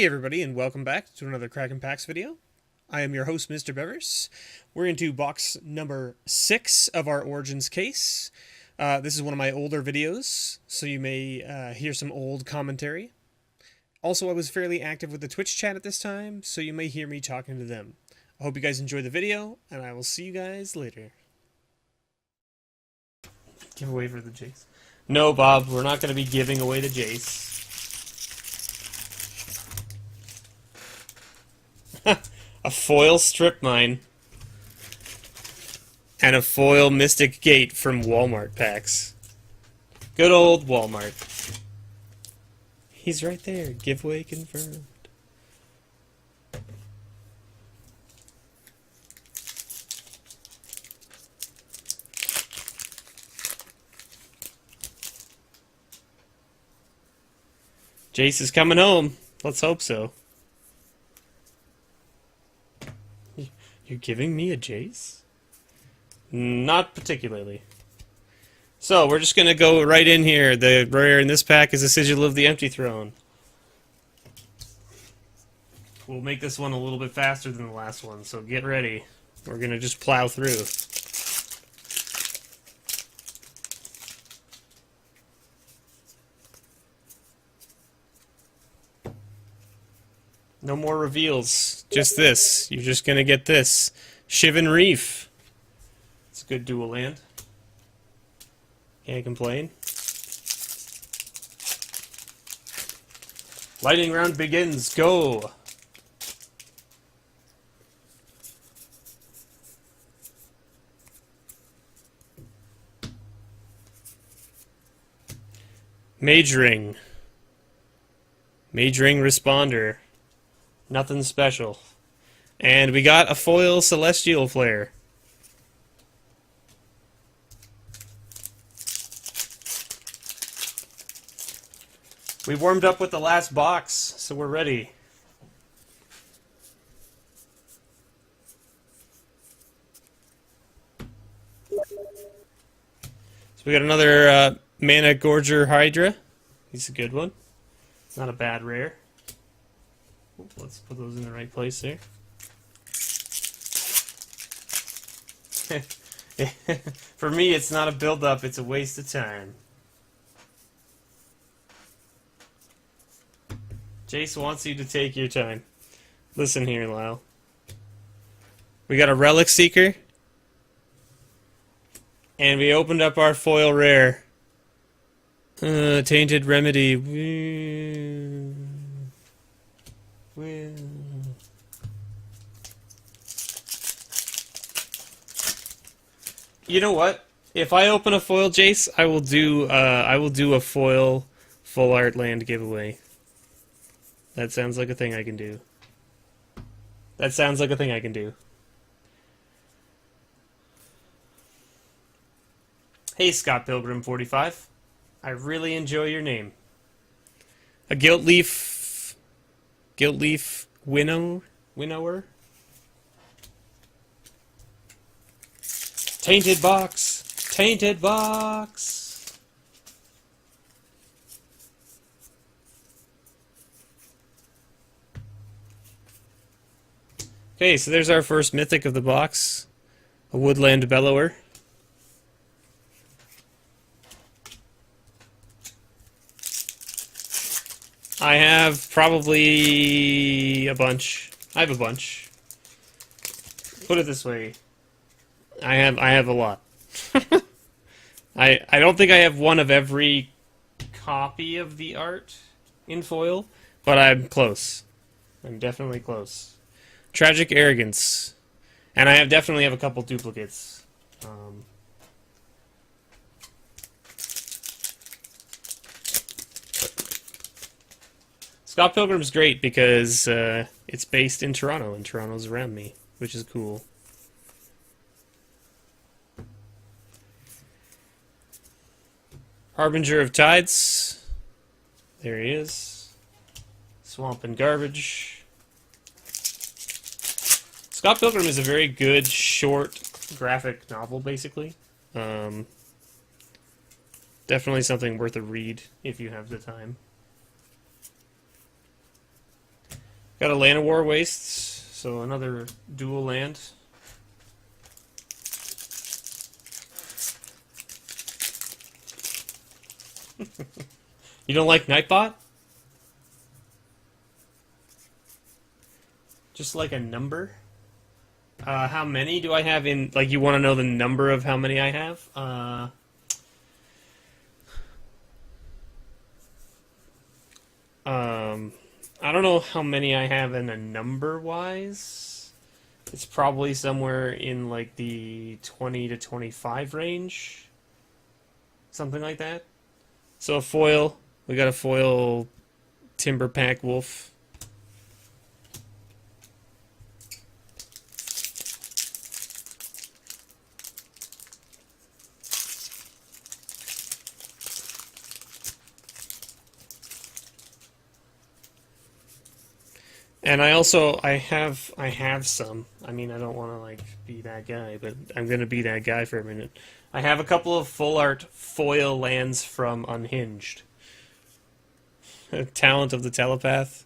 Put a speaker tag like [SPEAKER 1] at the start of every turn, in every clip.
[SPEAKER 1] Hey everybody, and welcome back to another Kraken Packs video. I am your host, MrBevers. We're into box number 6 of our Origins case. This is one of my older videos, so you may hear some old commentary. Also, I was fairly active with the Twitch chat at this time, so you may hear me talking to them. I hope you guys enjoy the video, and I will see you guys later. Give away for the Jace. No, Bob, we're not going to be giving away the Jace. A foil strip mine and a foil Mystic Gate from Walmart packs. Good old Walmart. He's right there. Giveaway confirmed. Jace is coming home. Let's hope so. You're giving me a Jace? Not particularly. So, we're just going to go right in here. The rare in this pack is a Sigil of the Empty Throne. We'll make this one a little bit faster than the last one, so get ready. We're going to just plow through. No more reveals. Just this. You're just gonna get this. Shivan Reef. It's a good dual land. Can't complain. Lightning round begins. Go! Mage Ring. Mage Ring Responder. Nothing special. And we got a foil Celestial Flare. We warmed up with the last box, so we're ready. So we got another Mana Gorger Hydra. He's a good one. Not a bad rare. Let's put those in the right place there. For me, it's not a build-up, it's a waste of time. Jace wants you to take your time. Listen here, Lyle. We got a Relic Seeker. And we opened up our foil rare. Tainted Remedy. You know what? If I open a foil Jace, I will do a foil full art land giveaway. That sounds like a thing I can do. That sounds like a thing I can do. Hey, Scott Pilgrim 45. I really enjoy your name. A Gilt Leaf Winnower? Tainted Box! Tainted Box! Okay, so there's our first mythic of the box. A Woodland Bellower. I have probably a bunch. I have a bunch. Put it this way. I have a lot. I don't think I have one of every copy of the art in foil, but I'm close. I'm definitely close. Tragic Arrogance. And I definitely have a couple duplicates. Scott Pilgrim's great because it's based in Toronto, and Toronto's around me, which is cool. Harbinger of Tides. There he is. Swamp and Garbage. Scott Pilgrim is a very good, short, graphic novel, basically. Definitely something worth a read if you have the time. Got a Land of War Wastes, so another dual land. You don't like Nightbot? Just like a number? How many do I have in... Like, you want to know the number of how many I have? I don't know how many I have in a number-wise. It's probably somewhere in, like, the 20 to 25 range. Something like that. So a foil. We got a foil Timber Pack Wolf. And I have some. I mean, I don't want to like be that guy, but I'm gonna be that guy for a minute. I have a couple of full art foil lands from Unhinged. Talent of the Telepath.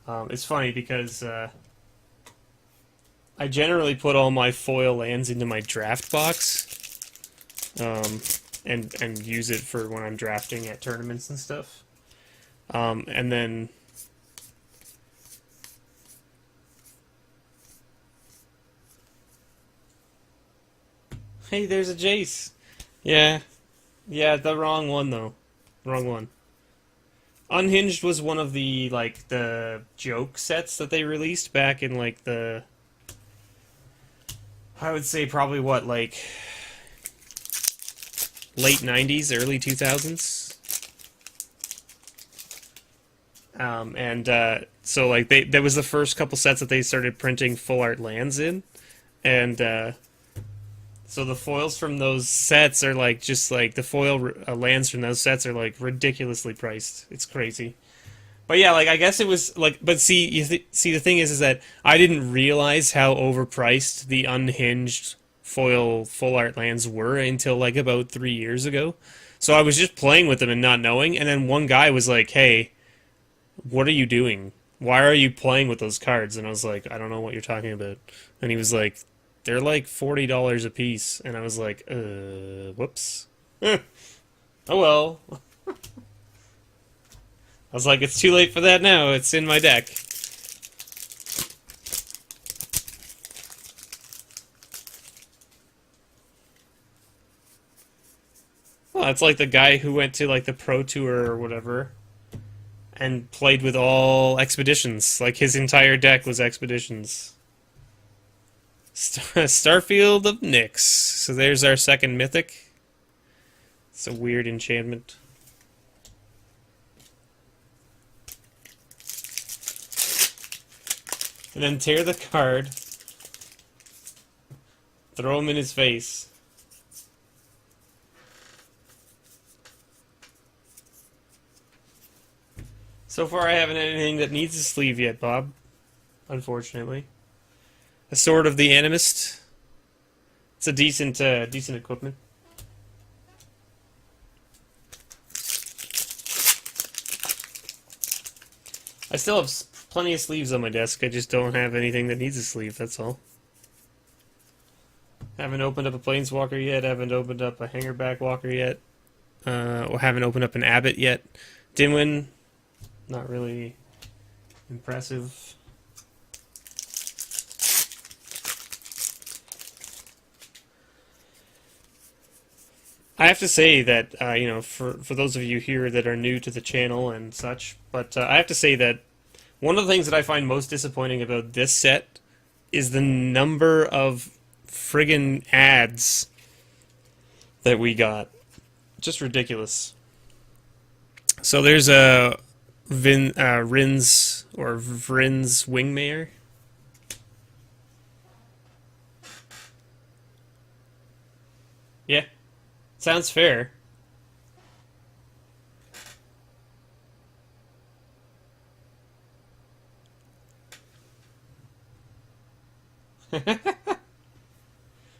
[SPEAKER 1] It's funny because I generally put all my foil lands into my draft box, and use it for when I'm drafting at tournaments and stuff. And then. Hey, there's a Jace. Yeah. Yeah, the wrong one, though. Wrong one. Unhinged was one of the, like, the joke sets that they released back in, like, the... I would say probably, what, like... late 90s, early 2000s? So, like, that was the first couple sets that they started printing full art lands in. And, so the foils from those sets are like just like the foil lands from those sets are like ridiculously priced. It's crazy. But yeah, like I guess it was like. But see, see the thing is that I didn't realize how overpriced the Unhinged foil full art lands were until like about 3 years ago. So I was just playing with them and not knowing, and then one guy was like, "Hey, what are you doing? Why are you playing with those cards?" And I was like, "I don't know what you're talking about." And he was like, "They're like $40 a piece," and I was like, whoops. Oh well. I was like, it's too late for that now. It's in my deck. Well, it's like the guy who went to like the Pro Tour or whatever and played with all expeditions. Like his entire deck was expeditions. Starfield of Nyx. So there's our second mythic. It's a weird enchantment. And then tear the card. Throw him in his face. So far I haven't had anything that needs a sleeve yet, Bob. Unfortunately. A Sword of the Animist. It's a decent equipment. I still have plenty of sleeves on my desk. I just don't have anything that needs a sleeve, that's all. Haven't opened up a Planeswalker yet. Haven't opened up a Hangerback Walker yet. Or haven't opened up an Abbott yet. Dimwin, not really impressive. I have to say that, you know, for those of you here that are new to the channel and such, but I have to say that one of the things that I find most disappointing about this set is the number of friggin' ads that we got. Just ridiculous. So there's a Rins or Vrins Wingmare. Yeah. Sounds fair.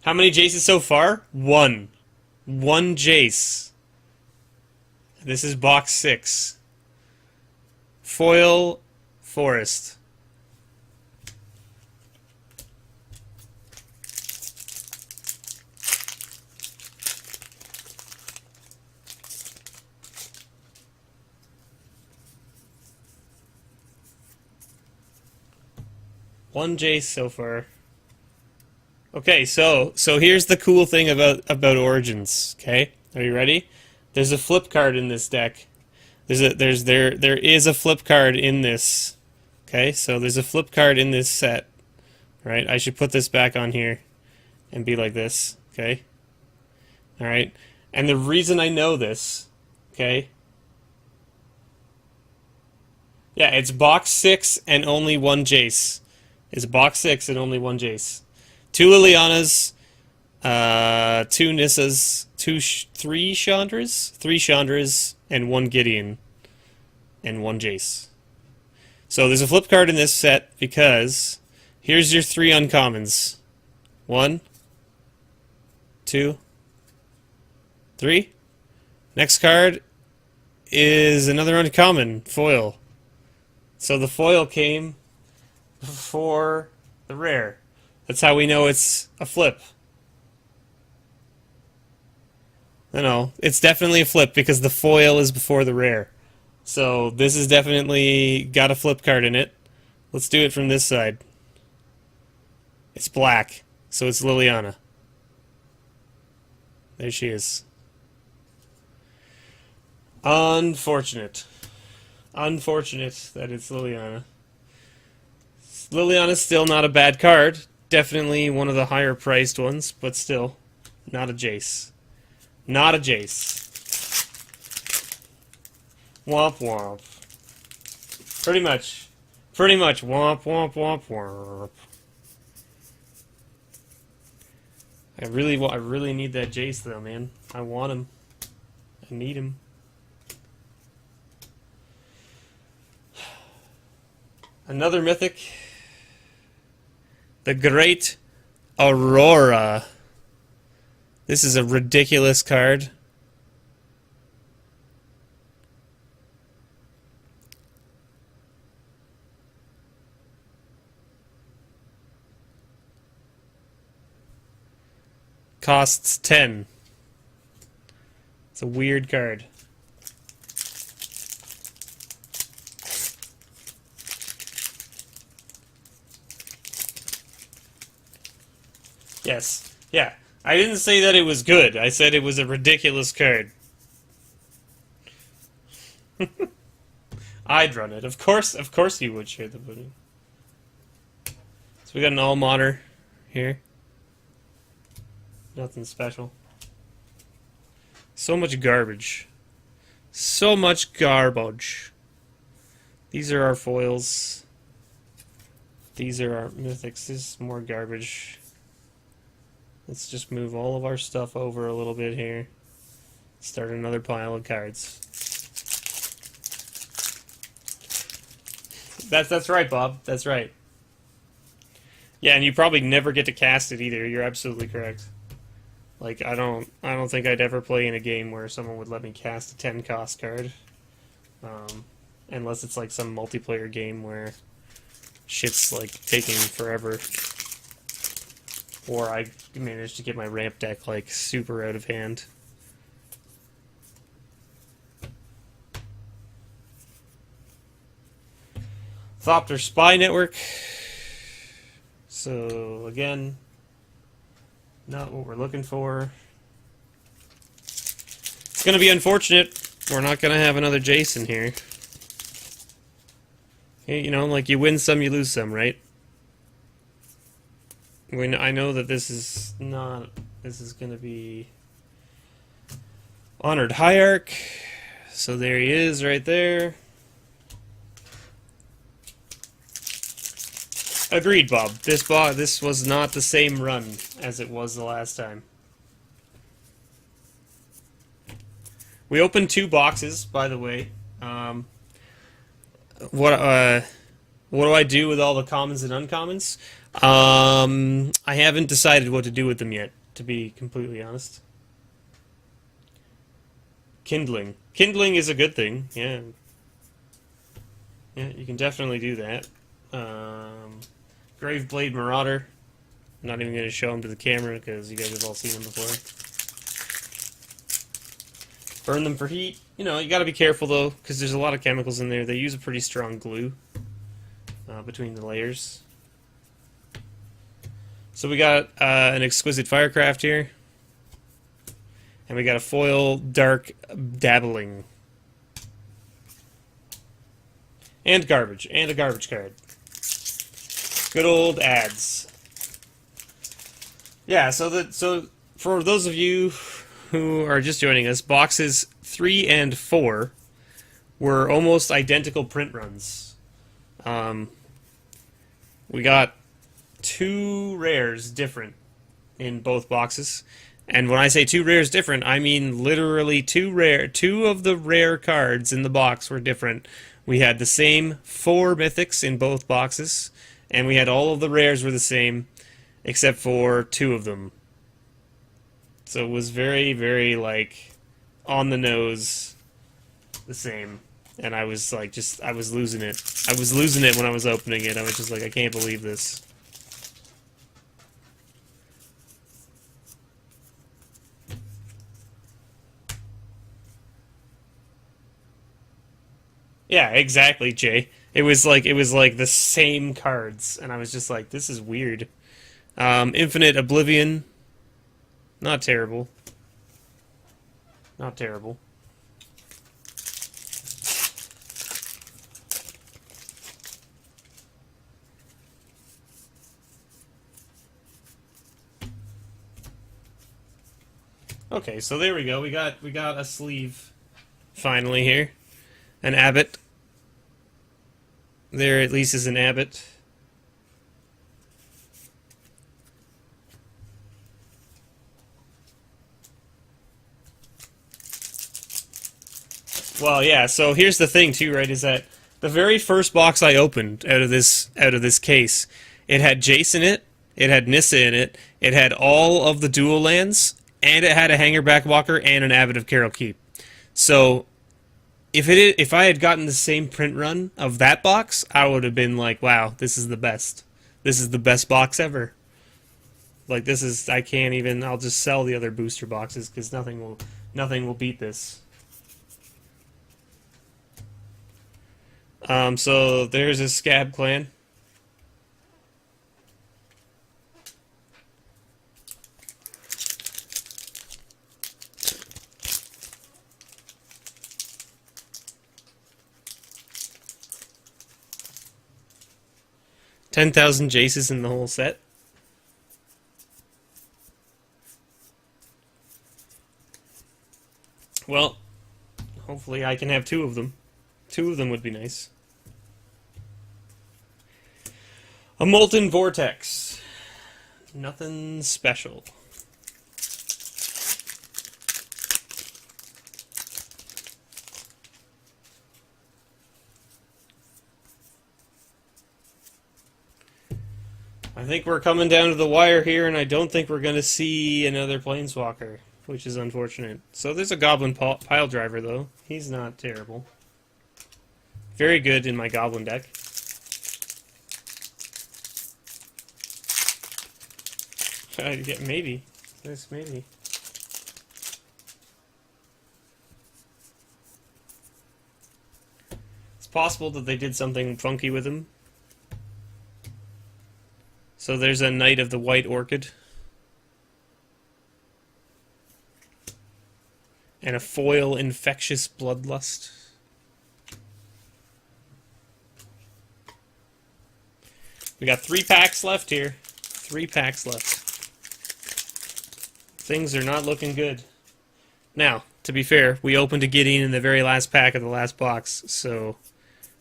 [SPEAKER 1] How many Jaces so far? One. Jace. This is box 6. foil forest. One Jace so far. Okay, so here's the cool thing about Origins. Okay, are you ready? There's a flip card in this deck. There is a flip card in this. Okay, so there's a flip card in this set. Right? I should put this back on here and be like this. Okay. All right. And the reason I know this, okay. Yeah, it's box 6 and only one Jace. It's box 6 and only one Jace. 2 Lilianas, 2 Nissas, 3 Chandras? 3 Chandras, and 1 Gideon, and 1 Jace. So there's a flip card in this set because here's your 3 uncommons. 1, 2, 3. Next card is another uncommon, foil. So the foil came before the rare. That's how we know it's a flip. No, it's definitely a flip because the foil is before the rare. So this has definitely got a flip card in it. Let's do it from this side. It's black, so it's Liliana. There she is. Unfortunate. Unfortunate that it's Liliana. Liliana's still not a bad card. Definitely one of the higher priced ones, but still, not a Jace. Not a Jace. Womp womp. Pretty much. Pretty much. Womp womp womp womp. I really need that Jace though, man. I want him. I need him. Another mythic. The Great Aurora. This is a ridiculous card. Costs 10. It's a weird card. Yes. Yeah. I didn't say that it was good. I said it was a ridiculous card. I'd run it. Of course you would share the pudding. So we got an all-modder here. Nothing special. So much garbage. So much garbage. These are our foils. These are our mythics. This is more garbage. Let's just move all of our stuff over a little bit here. Start another pile of cards. That's right, Bob. That's right. Yeah, and you probably never get to cast it either. You're absolutely correct. Like I don't think I'd ever play in a game where someone would let me cast a 10 cost card. Unless it's like some multiplayer game where shit's like taking forever. Or I managed to get my ramp deck like super out of hand. Thopter Spy Network. So again, not what we're looking for. It's gonna be unfortunate. We're not gonna have another Jason here. Hey, you know, like you win some, you lose some, right? I know that this is not. This is going to be Honored Hierarch. So there he is, right there. Agreed, Bob. This was not the same run as it was the last time. We opened 2 boxes, by the way. What do I do with all the commons and uncommons? I haven't decided what to do with them yet, to be completely honest. Kindling. Kindling is a good thing, yeah. Yeah, you can definitely do that. Graveblade Marauder. I'm not even going to show him to the camera because you guys have all seen him before. Burn them for heat. You know, you got to be careful though because there's a lot of chemicals in there. They use a pretty strong glue between the layers. So we got an Exquisite Firecraft here. And we got a foil Dark Dabbling. And garbage. And a garbage card. Good old ads. Yeah, so for those of you who are just joining us, boxes 3 and 4 were almost identical print runs. We got 2 rares different in both boxes. And when I say 2 rares different, I mean literally 2 of the rare cards in the box were different. We had the same 4 mythics in both boxes, and we had all of the rares were the same, except for 2 of them. So it was very, very, like, on the nose, the same. And I was, like, I was losing it. I was losing it when I was opening it. I was just like, I can't believe this. Yeah, exactly, Jay. It was like the same cards, and I was just like, this is weird. Infinite Oblivion, not terrible. Not terrible. Okay, so there we go. We got a sleeve finally here. An abbot. There at least is an abbot. Well, yeah, so here's the thing too, right, is that the very first box I opened out of this case, it had Jace in it, it had Nissa in it, it had all of the dual lands, and it had a Hangerback Walker and an Abbot of Carol Keep. So if I had gotten the same print run of that box, I would have been like, wow, this is the best. This is the best box ever. Like, this is, I can't even, I'll just sell the other booster boxes because nothing will beat this. So there's a Scab Clan. $10,000 Jaces in the whole set. Well, hopefully I can have 2 of them. 2 of them would be nice. A Molten Vortex. Nothing special. I think we're coming down to the wire here, and I don't think we're going to see another Planeswalker, which is unfortunate. So there's a Goblin Pile Driver, though. He's not terrible. Very good in my Goblin deck. Yeah, maybe. Yes, maybe. It's possible that they did something funky with him. So there's a Knight of the White Orchid. And a foil Infectious Bloodlust. We got 3 packs left here. 3 packs left. Things are not looking good. Now, to be fair, we opened a Gideon in the very last pack of the last box, so,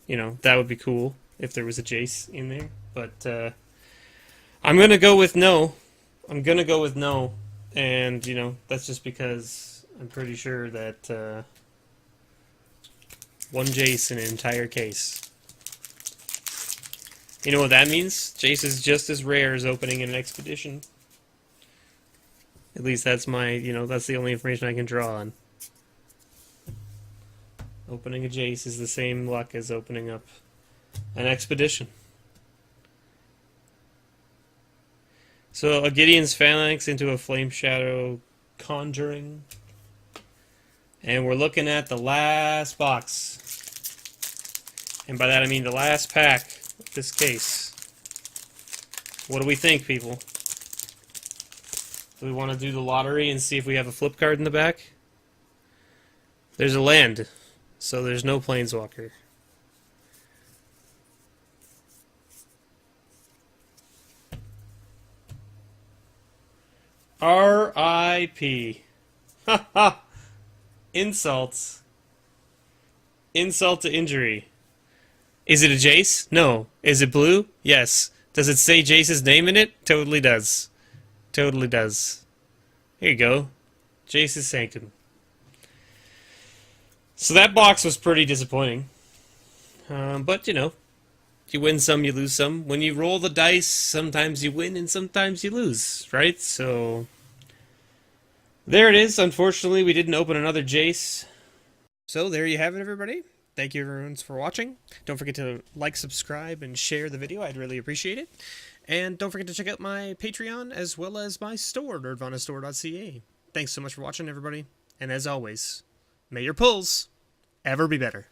[SPEAKER 1] you know, that would be cool if there was a Jace in there. But, I'm going to go with no. I'm going to go with no. And, you know, that's just because I'm pretty sure that 1 Jace in an entire case. You know what that means? Jace is just as rare as opening an Expedition. At least that's my, you know, that's the only information I can draw on. Opening a Jace is the same luck as opening up An expedition. So a Gideon's Phalanx into a Flame Shadow Conjuring. And we're looking at the last box. And by that I mean the last pack of this case. What do we think, people? Do we want to do the lottery and see if we have a flip card in the back? There's a land, so there's no Planeswalker. R.I.P. Ha ha! Insults. Insult to injury. Is it a Jace? No. Is it blue? Yes. Does it say Jace's name in it? Totally does. Totally does. Here you go. Jace's Sanctum. So that box was pretty disappointing. But, you know, you win some, you lose some. When you roll the dice, sometimes you win and sometimes you lose, right? So there it is. Unfortunately, we didn't open another Jace. So there you have it, everybody. Thank you, everyone, for watching. Don't forget to like, subscribe, and share the video. I'd really appreciate it. And don't forget to check out my Patreon as well as my store, nerdvanastore.ca. Thanks so much for watching, everybody. And as always, may your pulls ever be better.